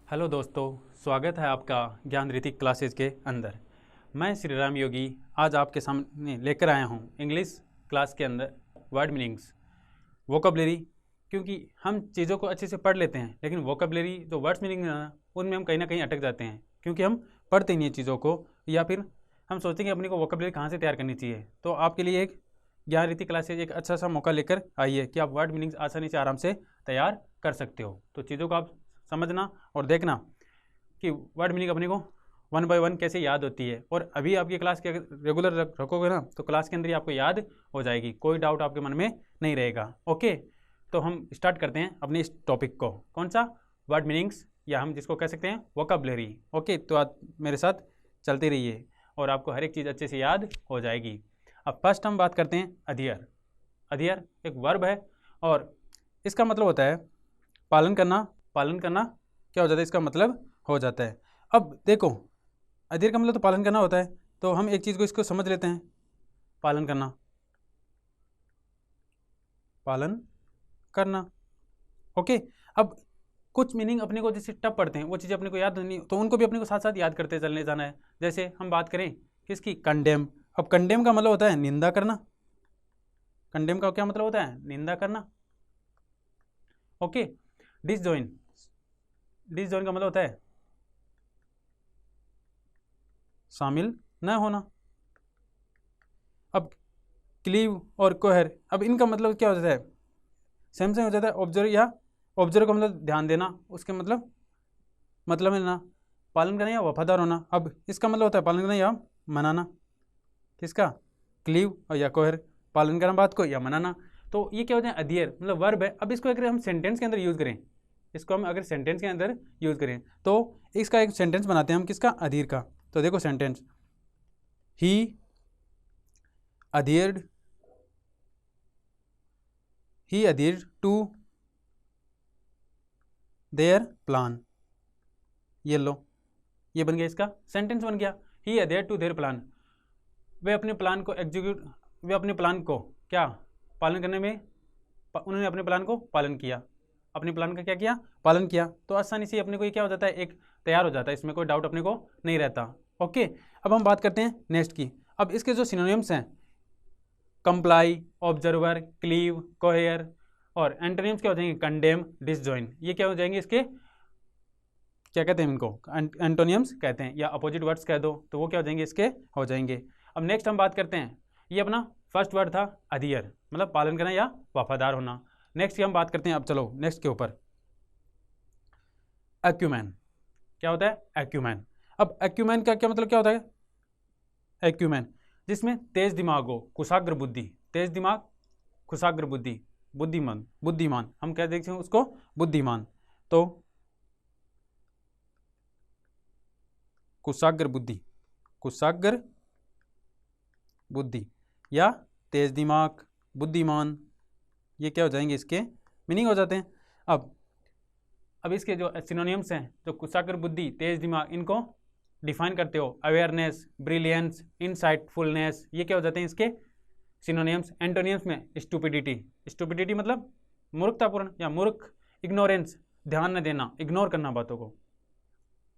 Hello दोस्तों, स्वागत है आपका ज्ञान रीति क्लासेज के अंदर। मैं श्री राम योगी आज आपके सामने लेकर आया हूँ इंग्लिश क्लास के अंदर वर्ड मीनिंग्स, वोकैबुलरी। क्योंकि हम चीज़ों को अच्छे से पढ़ लेते हैं, लेकिन वोकैबुलरी जो वर्ड्स मीनिंग है ना, उनमें हम कहीं ना कहीं अटक जाते हैं, क्योंकि हम पढ़ते नहीं हैं चीज़ों को, या फिर हम सोचते हैं कि अपनी को वोकैबुलरी कहाँ से तैयार करनी चाहिए। तो आपके लिए एक ज्ञान रीति क्लासेज एक अच्छा सा मौका लेकर आई है कि आप वर्ड मीनिंग्स आसानी से आराम से तैयार कर सकते हो। तो चीज़ों को आप समझना और देखना कि वर्ड मीनिंग अपने को वन बाय वन कैसे याद होती है। और अभी आपकी क्लास के अगर रेगुलर रखोगे ना, तो क्लास के अंदर ही आपको याद हो जाएगी, कोई डाउट आपके मन में नहीं रहेगा। ओके, तो हम स्टार्ट करते हैं अपने इस टॉपिक को। कौन सा? वर्ड मीनिंग्स, या हम जिसको कह सकते हैं वोकैबुलरी। ओके, तो आप मेरे साथ चलते रहिए और आपको हर एक चीज़ अच्छे से याद हो जाएगी। अब फर्स्ट हम बात करते हैं अधियर। अधियर एक वर्ब है और इसका मतलब होता है पालन करना। पालन करना क्या हो जाता है, इसका मतलब हो जाता है। अब देखो, अधियर का मतलब तो पालन करना होता है, तो हम एक चीज़ को इसको समझ लेते हैं। पालन करना, पालन करना। ओके, अब कुछ मीनिंग अपने को जैसे टफ पढ़ते हैं, वो चीज़ें अपने को याद नहीं, तो उनको भी अपने को साथ साथ याद करते चलने जाना है। जैसे हम बात करें किसकी? कंडेम। अब कंडेम का मतलब होता है निंदा करना। कंडेम का क्या मतलब होता है? निंदा करना। Okay, disjoint. डिसजॉइन का मतलब होता है शामिल न होना। अब क्लीव और कोहर, अब इनका मतलब क्या हो जाता है? सेम सेम हो जाता है। ऑब्जर्व या ऑब्जर्व का मतलब ध्यान देना, उसके मतलब है ना पालन करना या वफादार होना। अब इसका मतलब होता है पालन करना या मनाना। किसका? क्लीव और या कोहर, पालन करना बात को या मनाना। तो ये क्या होता है? अधियर मतलब वर्ब है। अब इसको अगर हम सेंटेंस के अंदर यूज़ करें, इसको हम अगर सेंटेंस के अंदर यूज़ करें, तो इसका एक सेंटेंस बनाते हैं हम। किसका? अधियर का। तो देखो sentence, he adhered to their plan। ये लो, ये बन गया, इसका सेंटेंस बन गया। ही adhered to their plan, वे अपने प्लान को वे अपने प्लान को क्या पालन करने में, उन्होंने अपने प्लान को पालन किया। अपने प्लान का क्या किया? पालन किया। तो आसानी से अपने को ये क्या हो जाता है? एक तैयार हो जाता है, इसमें कोई डाउट अपने को नहीं रहता। ओके, अब हम बात करते हैं नेक्स्ट की। अब इसके जो सिनोनिम्स हैं, कंप्लाई, ऑब्जर्वर, क्लीव, कोहेयर, और एंटोनिम्स क्या हो जाएंगे? Condemn, disjoint. ये क्या हो जाएंगे? इसके क्या कहते हैं? इनको एंटोनिम्स कहते हैं, या अपोजिट वर्ड्स कह दो, तो वो क्या हो जाएंगे? इसके हो जाएंगे। अब नेक्स्ट हम बात करते हैं, ये अपना फर्स्ट वर्ड था अधियर, मतलब पालन करना या वफादार होना। नेक्स्ट की हम बात करते हैं, अब चलो नेक्स्ट के ऊपर, एक्यूमैन। क्या होता है? एक्यूमैन। अब एक्यूमैन का क्या मतलब क्या होता है? एक्यूमैन जिसमें तेज दिमाग हो, कुशाग्र बुद्धि। तेज दिमाग, कुशाग्र बुद्धि, बुद्धिमान। बुद्धिमान हम क्या देखते हैं उसको? बुद्धिमान। तो कुशाग्र बुद्धि, कुशाग्र बुद्धि या तेज दिमाग, बुद्धिमान, ये क्या हो जाएंगे? इसके मीनिंग हो जाते हैं। अब इसके जो सिनोनिम्स हैं, जो कुशाग्र बुद्धि, तेज दिमाग, इनको डिफाइन करते हो, अवेयरनेस, ब्रिलियंस, इनसाइटफुलनेस, ये क्या हो जाते हैं इसके सिनोनिम्स। एंटोनिम्स में स्टूपिडिटी। स्टूपिडिटी मतलब मूर्खतापूर्ण या मूर्ख, इग्नोरेंस, ध्यान न देना, इग्नोर करना बातों को।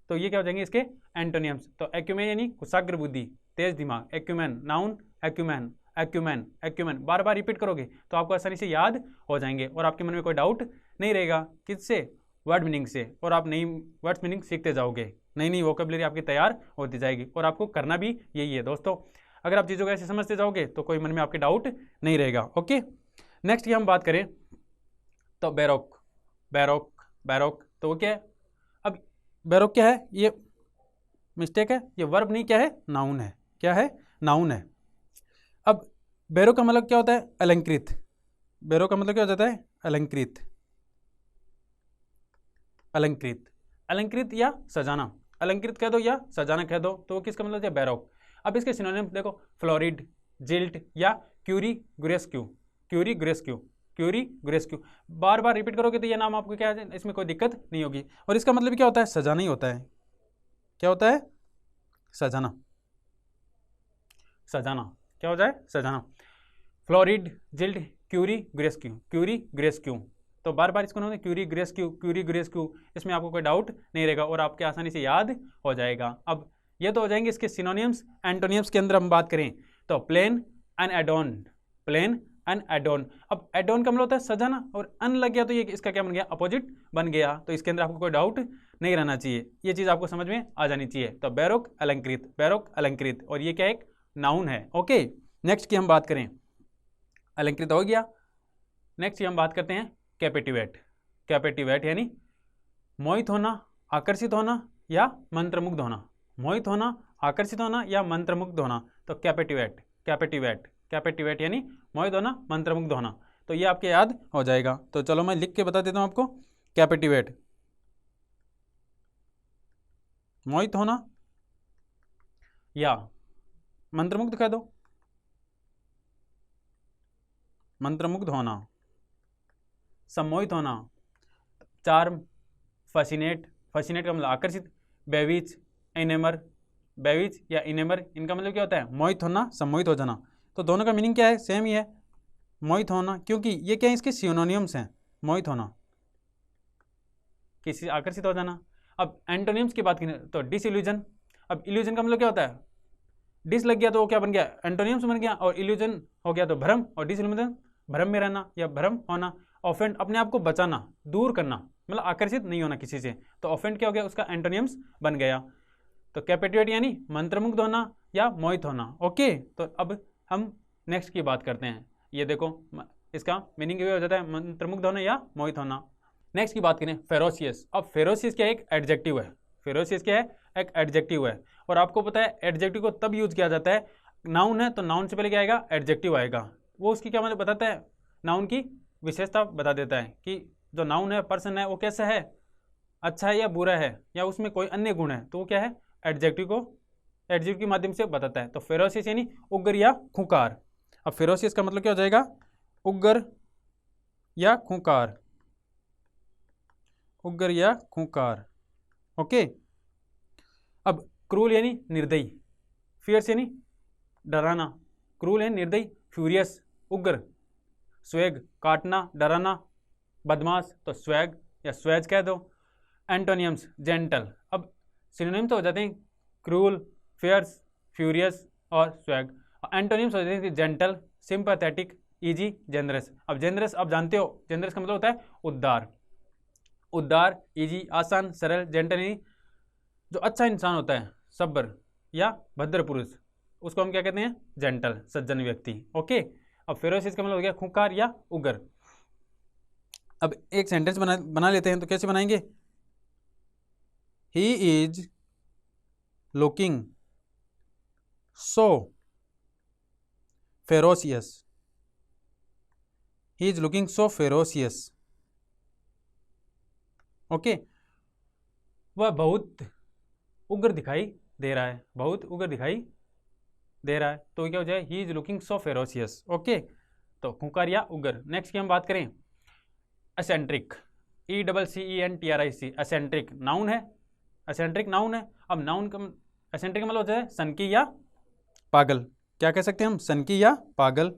तो ये क्या हो जाएंगे इसके एंटोनिम्स। तो एक्यूमेन यानी कुशाग्र बुद्धि, तेज दिमाग। Acumen noun, acumen, acumen, acumen, बार बार रिपीट करोगे तो आपको आसानी से याद हो जाएंगे और आपके मन में कोई डाउट नहीं रहेगा। किससे? वर्ड मीनिंग से। और आप नई वर्ड्स मीनिंग सीखते जाओगे, नई नई वोकैबुलरी आपकी तैयार होती जाएगी। और आपको करना भी यही है दोस्तों। अगर आप चीज़ों को ऐसे समझते जाओगे तो कोई मन में आपके डाउट नहीं रहेगा। ओके, नेक्स्ट की हम बात करें तो बैरोक। बैरोक, बैरोक तो वो क्या है? अब बैरोक क्या है? ये मिस्टेक है, ये वर्ब नहीं, क्या है? नाउन है। क्या है? नाउन है। अब बैरोक का मतलब क्या होता है? अलंकृत। बैरोक का मतलब क्या हो जाता है? अलंकृत। अलंकृत, अलंकृत या सजाना। अलंकृत कह दो या सजाना कह दो, तो किसका मतलब है? बैरोक। अब इसके सिनोनिम देखो, फ्लोरिड, जिल्ट या क्यूरी ग्रेस्क्यू। क्यूरी ग्रेस्क्यू, क्यूरी ग्रेस्क्यू, बार बार रिपीट करोगे तो ये नाम आपको क्या है? इसमें कोई दिक्कत नहीं होगी। और इसका मतलब क्या होता है? सजाना ही होता है। क्या होता है? सजाना। सजाना क्या हो जाए? सजाना। फ्लोरिड, जिल्ट, क्यूरी ग्रेस्क्यू, क्यूरी ग्रेस्क्यू, तो बार बार इसको क्यूरी ग्रेस क्यू, इसमें आपको कोई डाउट नहीं रहेगा और आपके आसानी से याद हो जाएगा। अब ये तो हो जाएंगे इसके सिनोनिम्स। एंटोनिम्स के अंदर हम बात करें तो प्लेन एंड एडोन, प्लेन एंड एडोन। अब एडोन का मतलब होता है सजाना, और अन लग गया तो ये इसका क्या बन गया, अपोजिट बन गया। तो इसके अंदर आपको कोई डाउट नहीं रहना चाहिए, ये चीज़ आपको समझ में आ जानी चाहिए। तो बैरोक अलंकृत, बैरोक अलंकृत, और ये क्या एक नाउन है। ओके, नेक्स्ट की हम बात करें, अलंकृत हो गया। नेक्स्ट की हम बात करते हैं कैपेटिवेट। कैपेटिवेट यानी मोहित होना, आकर्षित होना या मंत्रमुग्ध होना। मोहित होना, आकर्षित होना या मंत्रमुग्ध होना। तो कैपेटिवेट, कैपेटिवेट, कैपेटिवेट यानी मोहित होना, मंत्रमुग्ध होना। तो ये आपके याद हो जाएगा। तो चलो मैं लिख के बता देता हूं आपको। कैपेटिवेट मोहित होना या मंत्रमुग्ध कह दो, मंत्रमुग्ध होना। सम्मोहित होना, चार्म, फैसिनेट, फैसिनेट का मतलब आकर्षित। बेविच, इनेमर, बेविच या इनेमर, इनका मतलब क्या होता है, मोहित होना, सम्मोहित हो जाना। तो दोनों का मीनिंग क्या है, सेम ही है, मोहित होना, क्योंकि ये क्या है, इसके सिनोनिम्स हैं। मोहित होना, किसी आकर्षित हो जाना। अब एंटोनिम्स की बात करें तो डिसइल्यूजन। अब इल्यूजन का मतलब क्या होता है, डिस लग गया तो वो क्या बन गया, एंटोनिम्स बन गया, और इल्यूजन हो गया तो भ्रम, और डिसइल्यूजन भ्रम में रहना या भ्रम होना। ऑफेंड अपने आप को बचाना, दूर करना, मतलब आकर्षित नहीं होना किसी से। तो ऑफेंड क्या हो गया, उसका एंटोनिम्स बन गया। तो कैपेटिवेट यानी मंत्रमुग्ध होना या मोहित होना। ओके, तो अब हम नेक्स्ट की बात करते हैं। ये देखो इसका मीनिंग ये हो जाता है मंत्रमुग्ध होना या मोहित होना। नेक्स्ट की बात करें फेरोसियस। अब फेरोसियस क्या एक एडजेक्टिव है, फेरोसियस क्या है, एक एडजेक्टिव है। और आपको पता है एडजेक्टिव को तब यूज किया जाता है, नाउन है तो नाउन से पहले क्या आएगा, एडजेक्टिव आएगा। वो उसकी क्या मतलब बताता है, नाउन की विशेषता बता देता है कि जो नाउन है, पर्सन है, वो कैसा है, अच्छा है या बुरा है, या उसमें कोई अन्य गुण है, तो वो क्या है, एडजेक्टिव को एडजेक्टिव के माध्यम से बताता है। तो फेरोसियस यानी उग्र या खूंखार। अब फेरोसियस का मतलब क्या हो जाएगा, उग्र या खूंखार, उग्र या खूंखार। ओके, अब क्रूल यानी निर्दयी, फियर्स यानी डराना, क्रूल यानी निर्दयी, फ्यूरियस उग्र, स्वेग काटना, डराना, बदमाश तो स्वैग या स्वेज कह दो। एंटोनियम्स जेंटल। अब सिनोनिम तो हो जाते हैं क्रूल, फियर्स, फ्यूरियस और स्वैग। एंटोनिम्स हो जाते हैं जेंटल, सिंपैथेटिक, इजी, जेनरस। अब जेनरस आप जानते हो, जेनरस का मतलब होता है उदार, उदार, इजी आसान, सरल। जेंटल यानी जो अच्छा इंसान होता है, सब्र या भद्र पुरुष, उसको हम क्या कहते हैं, जेंटल, सज्जन व्यक्ति। ओके, अब फेरोसियस का मतलब हो गया खूंखार या उग्र। अब एक सेंटेंस बना लेते हैं, तो कैसे बनाएंगे, he is looking so ferocious, he is looking so ferocious. Okay, वह बहुत उग्र दिखाई दे रहा है, बहुत उग्र दिखाई दे रहा है। तो क्या हो जाए, he is looking so ferocious. Okay, तो खूंखार या उग्र। नेक्स्ट की हम बात करें एसेंट्रिक, ECCENTRIC, एसेंट्रिक नाउन है, एसेंट्रिक नाउन है। अब नाउन का एसेंट्रिक मतलब होता है सनकी या पागल। क्या कह सकते हैं हम, सनकी या पागल,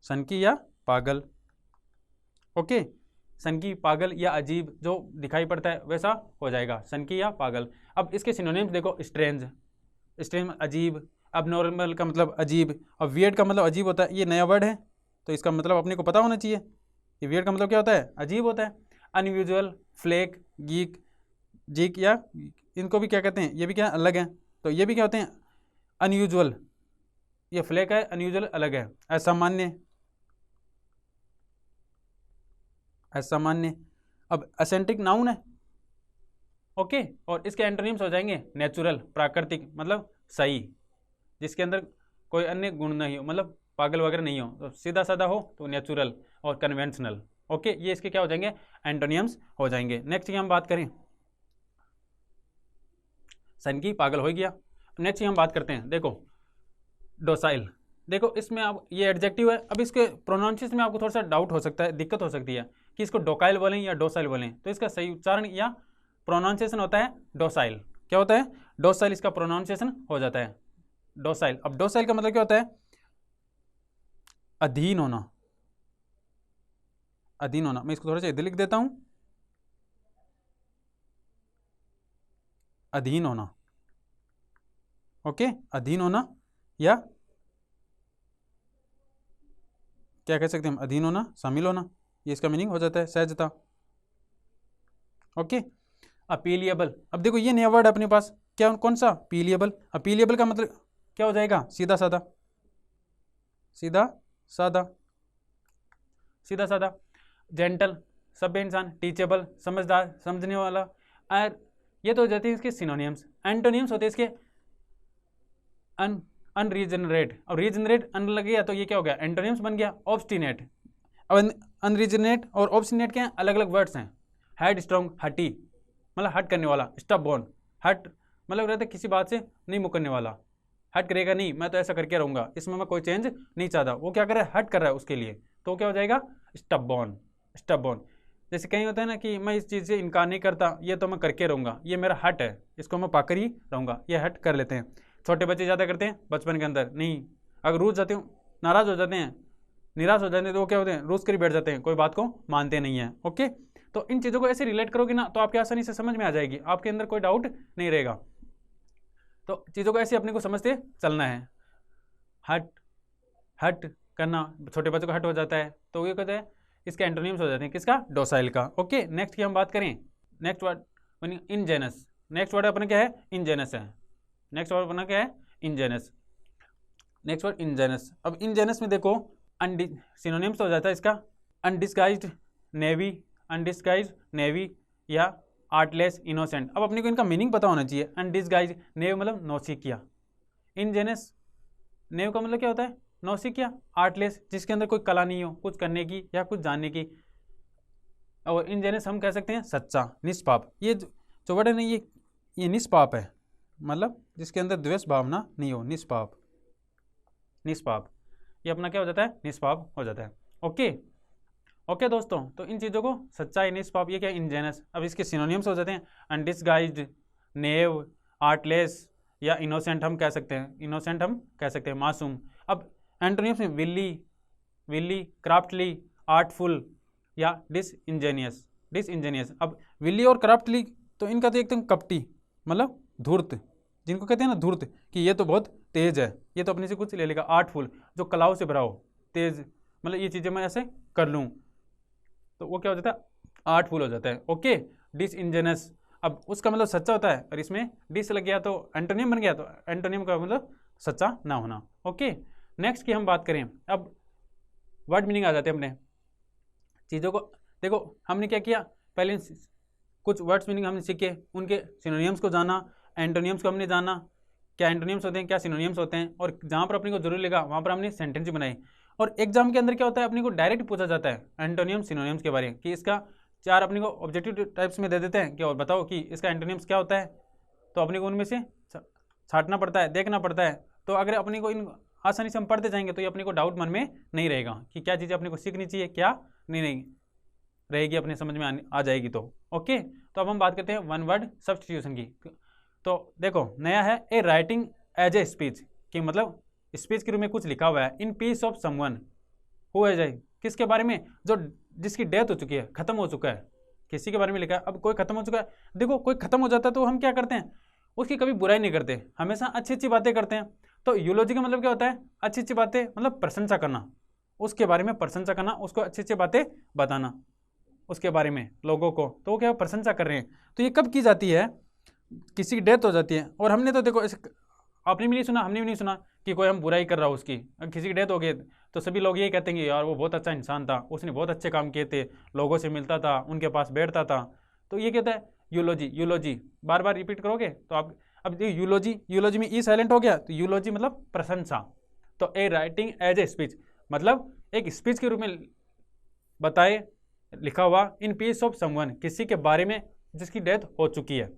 सनकी या पागल। ओके, सनकी, पागल या अजीब, जो दिखाई पड़ता है वैसा हो जाएगा, सनकी या पागल। अब इसके सिनोनिम्स देखो, स्ट्रेंज, स्ट्रेंज अजीब, अबनॉर्मल का मतलब अजीब, और वियर्ड का मतलब अजीब होता है। ये नया वर्ड है तो इसका मतलब अपने को पता होना चाहिए, ये वियर्ड का मतलब क्या होता है, अजीब होता है। अनयूजुअल, फ्लेक, गीक, जीक या इनको भी क्या कहते हैं, ये भी क्या अलग है, तो ये भी क्या होते हैं, अनयूजुअल, ये फ्लेक है, अनयूजुअल अलग है। असामान्य, असामान्य। अब एसेंट्रिक नाउन है। ओके, और इसके एंटोनिम्स हो जाएंगे नेचुरल, प्राकृतिक, मतलब सही, जिसके अंदर कोई अन्य गुण नहीं हो, मतलब पागल वगैरह नहीं हो, तो सीधा साधा हो तो नेचुरल, और कन्वेंशनल। ओके, ये इसके क्या हो जाएंगे, एंटोनियम्स हो जाएंगे। नेक्स्ट की हम बात करें, सनकी, पागल हो गया। नेक्स्ट की हम बात करते हैं, देखो डोसाइल। देखो इसमें आप, ये एडजेक्टिव है। अब इसके प्रोनाउंसिएशन में आपको थोड़ा सा डाउट हो सकता है, दिक्कत हो सकती है कि इसको डोकाइल बोलें या डोसाइल बोलें। तो इसका सही उच्चारण या प्रोनाउंसिएशन होता है डोसाइल। क्या होता है, डोसाइल, इसका प्रोनाउंसिएशन हो जाता है डोसाइल। अब डोसाइल का मतलब क्या होता है, अधीन होना, अधीन होना, मैं इसको थोड़ा सा इधर लिख देता हूं, अधीन होना। ओके, अधीन होना या क्या कह सकते हैं हम, अधीन होना, शामिल होना, ये इसका मीनिंग हो जाता है, सहजता। ओके, अपीलिएबल, अब देखो ये नया वर्ड अपने पास, क्या कौन सा, पीलिएबल। अपीलिएबल का मतलब क्या हो जाएगा, सीधा साधा, सीधा साधा, सीधा साधा। जेंटल, सभ्य इंसान, टीचेबल, समझदार, समझने वाला। और ये तो हो जाती है इसके सिनोनियम्स। एंटोनियम्स होते हैं इसके अनरीजनरेट, और रीजनरेट अन लग गया तो ये क्या हो गया, एंटोनियम्स बन गया। ऑब्स्टिनेट, अब अनरीजनरेट और ऑब्स्टिनेट क्या है, अलग अलग वर्ड्स हैं। हेड स्ट्रॉन्ग, हटी मतलब हट करने वाला, स्टबबॉर्न, हट मतलब रहता है किसी बात से नहीं मुकरने वाला, हट करेगा नहीं, मैं तो ऐसा करके रहूँगा, इसमें मैं कोई चेंज नहीं चाहता, वो क्या कर रहा है, हट कर रहा है उसके लिए, तो क्या हो जाएगा, स्टबबॉर्न। स्टबबॉर्न, जैसे कहीं होता है ना कि मैं इस चीज़ से इनकार नहीं करता, ये तो मैं करके रहूँगा, ये मेरा हट है, इसको मैं पाकर ही रहूँगा, ये हट कर लेते हैं। छोटे बच्चे ज़्यादा करते हैं बचपन के अंदर, नहीं, अगर रूठ जाते हो, नाराज़ हो जाते हैं, निराश हो जाते हैं, तो वो क्या होते हैं, रूस कर ही बैठ जाते हैं, कोई बात को मानते नहीं हैं। ओके, तो इन चीज़ों को ऐसे रिलेट करोगे ना तो आपके आसानी से समझ में आ जाएगी, आपके अंदर कोई डाउट नहीं रहेगा। तो चीज़ों को ऐसे अपने को समझते चलना है। हट, हट करना, छोटे बच्चों का हट हो जाता है, तो ये कहते हैं इसके एंटोनिम्स हो जाते हैं, किसका, डोसाइल का। ओके, नेक्स्ट की हम बात करें, नेक्स्ट वर्ड इनजेनस। नेक्स्ट वर्ड अपना क्या है, इनजेनस है। नेक्स्ट वर्ड अपना क्या है, इनजेनस। Next word इनजेनस। अब इनजेनस में देखो सिनोनिम्स हो जाता है इसका अनडिस्गाइज्ड नेवी, अनडिस्गाइज्ड नेवी या आर्टलेस इनोसेंट। अब अपने को इनका मीनिंग पता होना चाहिए। अनडिस्गाइज्ड नेव मतलब नौसिखिया, इनजेनस नेव का मतलब क्या होता है, नौसिखिया। आर्टलेस जिसके अंदर कोई कला नहीं हो कुछ करने की या कुछ जानने की, और इनजेनस हम कह सकते हैं सच्चा, निष्पाप। ये जो वर्ड है ना, ये निष्पाप है, मतलब जिसके अंदर द्वेष भावना नहीं हो, निष्पाप, निष्पाप, ये अपना क्या हो जाता है, निष्पाप हो जाता है। ओके, ओके दोस्तों, तो इन चीज़ों को सच्चाई, निष्पाप, ये क्या, इनजेनस। अब इसके सिनोनिम्स हो जाते हैं अनडिस्गाइज्ड, नेव, आर्टलेस या इनोसेंट हम कह सकते हैं, इनोसेंट हम कह सकते हैं, मासूम। अब एंटोनिम्स में विल्ली, विल्ली, क्राफ्टली, आर्टफुल या डिसइंजेनियस, डिसइंजेनियस। अब विल्ली और क्राफ्टली तो इनका तो एकदम कपटी, मतलब धूर्त, जिनको कहते हैं ना धूर्त, कि ये तो बहुत तेज है, ये तो अपने से कुछ ले लेगा। आर्टफुल, जो कलाओं से भरा हो, तेज मतलब ये चीज़ें मैं ऐसे कर लूँ, तो वो क्या हो जाता है, आर्टफुल हो जाता है। ओके, डिसइंजेनस, अब उसका मतलब सच्चा होता है, और इसमें डिस लग गया तो एंटोनियम बन गया, तो एंटोनियम का मतलब सच्चा ना होना। ओके, नेक्स्ट की हम बात करें, अब वर्ड मीनिंग आ जाते हैं अपने चीज़ों को। देखो हमने क्या किया, पहले कुछ वर्ड्स मीनिंग हमने सीखे, उनके सिनोनियम्स को जाना, एंटोनियम्स को हमने जाना, क्या एंटोनियम्स होते हैं, क्या सिनोनियम्स होते हैं, और जहाँ पर अपने को जरूरी लगा वहाँ पर हमने सेंटेंस बनाई। और एग्जाम के अंदर क्या होता है, अपने को डायरेक्ट पूछा जाता है एंटोनियम सिनोनियम्स के बारे में, कि इसका 4 अपने को ऑब्जेक्टिव टाइप्स में दे देते हैं कि और बताओ कि इसका एंटोनियम्स क्या होता है, तो अपने को उनमें से छांटना पड़ता है, देखना पड़ता है। तो अगर अपने को इन आसानी से हम पढ़ते जाएंगे तो ये अपने को डाउट मन में नहीं रहेगा कि क्या चीज़ें अपने को सीखनी चाहिए, क्या नहीं रहेगी, अपने समझ में आ जाएगी। तो ओके, तो अब हम बात करते हैं वन वर्ड सब्स्टिट्यूशन की। तो देखो नया है, ए राइटिंग एज ए स्पीच, कि मतलब स्पीच के रूप में कुछ लिखा हुआ है, in peace of someone who as a, किसके बारे में, जो जिसकी डेथ हो चुकी है, खत्म हो चुका है, किसी के बारे में लिखा है। अब कोई खत्म हो चुका है, देखो कोई खत्म हो जाता है तो हम क्या करते हैं, उसकी कभी बुराई नहीं करते, हमेशा अच्छी अच्छी बातें करते हैं। तो यूलॉजी का मतलब क्या होता है, अच्छी अच्छी बातें, मतलब प्रशंसा करना, उसके बारे में प्रशंसा करना, उसको अच्छी अच्छी बातें बताना उसके बारे में लोगों को, तो वो क्या प्रशंसा कर रहे हैं। तो ये कब की जाती है, किसी की डेथ हो जाती है। और हमने तो देखो आपने भी नहीं सुना, हमने भी नहीं सुना कि कोई हम बुराई कर रहा हो उसकी, किसी की डेथ हो गई तो सभी लोग यही कहते हैं कि यार वो बहुत अच्छा इंसान था, उसने बहुत अच्छे काम किए थे, लोगों से मिलता था, उनके पास बैठता था। तो ये कहता है यूलॉजी, यूलॉजी बार बार रिपीट करोगे तो आप, अब यूलॉजी, यूलॉजी में ई साइलेंट हो गया, तो यूलॉजी मतलब प्रशंसा। तो ए राइटिंग एज ए स्पीच मतलब एक स्पीच के रूप में बताए, लिखा हुआ, इन पीस ऑफ समवन, किसी के बारे में जिसकी डेथ हो चुकी है,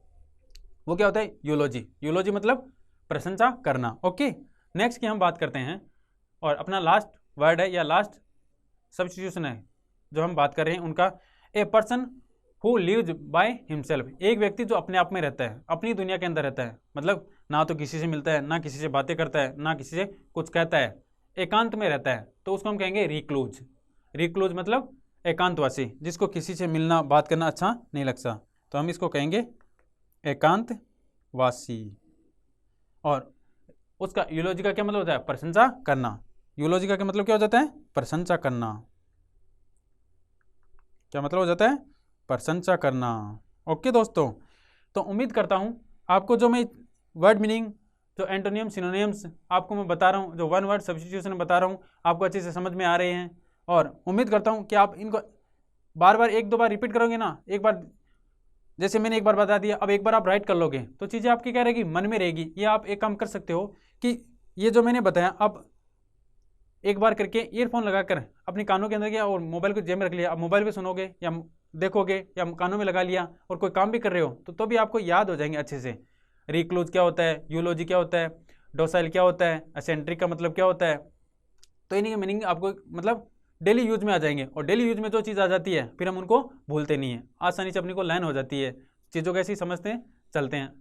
वो क्या होता है, यूलॉजी। यूलॉजी मतलब प्रशंसा करना। ओके, नेक्स्ट की हम बात करते हैं, और अपना लास्ट वर्ड है या लास्ट सब्स्टिट्यूशन है जो हम बात कर रहे हैं उनका, a person who lives by himself, एक व्यक्ति जो अपने आप में रहता है, अपनी दुनिया के अंदर रहता है, मतलब ना तो किसी से मिलता है, ना किसी से बातें करता है, ना किसी से कुछ कहता है, एकांत में रहता है, तो उसको हम कहेंगे रिक्लूज। रिक्लूज मतलब एकांतवासी, जिसको किसी से मिलना बात करना अच्छा नहीं लगता, तो हम इसको कहेंगे एकांतवासी। और उसका यूलॉजी का क्या मतलब होता है? प्रशंसा करना। यूलॉजी का क्या मतलब क्या हो जाता है? प्रशंसा करना। क्या मतलब हो जाता है? प्रशंसा करना। ओके दोस्तों, तो उम्मीद करता हूँ आपको जो मैं वर्ड मीनिंग, जो एंटोनियम सिनोनियम्स आपको मैं बता रहा हूँ, जो वन वर्ड सब्स्टिट्यूशन बता रहा हूँ, आपको अच्छे से समझ में आ रहे हैं। और उम्मीद करता हूँ कि आप इनको बार बार एक दो बार रिपीट करोगे ना, एक बार जैसे मैंने एक बार बता दिया, अब एक बार आप राइट कर लोगे तो चीज़ें आपकी क्या रहेगी? मन में रहेगी। ये आप एक काम कर सकते हो कि ये जो मैंने बताया, अब एक बार करके ईयरफोन लगाकर अपने कानों के अंदर गया और मोबाइल को जेब में रख लिया। अब मोबाइल पे सुनोगे या देखोगे या कानों में लगा लिया और कोई काम भी कर रहे हो तो भी आपको याद हो जाएंगे अच्छे से। रिक्लोज क्या होता है, यूलॉजी क्या होता है, डोसाइल क्या होता है, एसेंट्रिक का मतलब क्या होता है, तो इन्हीं के मीनिंग आपको मतलब डेली यूज में आ जाएंगे। और डेली यूज में जो चीज़ आ जाती है फिर हम उनको भूलते नहीं हैं, आसानी से अपनी को लाइन हो जाती है, चीज़ों को ऐसे ही समझते हैं, चलते हैं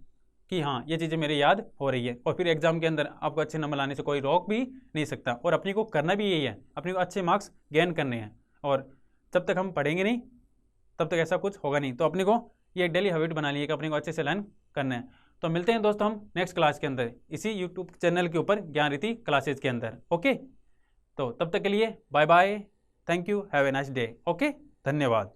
कि हाँ ये चीज़ें मेरे याद हो रही है। और फिर एग्जाम के अंदर आपको अच्छे नंबर लाने से कोई रोक भी नहीं सकता। और अपनी को करना भी यही है, अपनी को अच्छे मार्क्स गेन करने हैं। और जब तक हम पढ़ेंगे नहीं तब तक ऐसा कुछ होगा नहीं। तो अपने को ये एक डेली हैबिट बना ली है कि अपने को अच्छे से लर्न करना है। तो मिलते हैं दोस्तों हम नेक्स्ट क्लास के अंदर, इसी यूट्यूब चैनल के ऊपर ज्ञान रीति क्लासेज के अंदर। ओके, तो तब तक के लिए bye bye, thank you, have a nice day. Okay, धन्यवाद।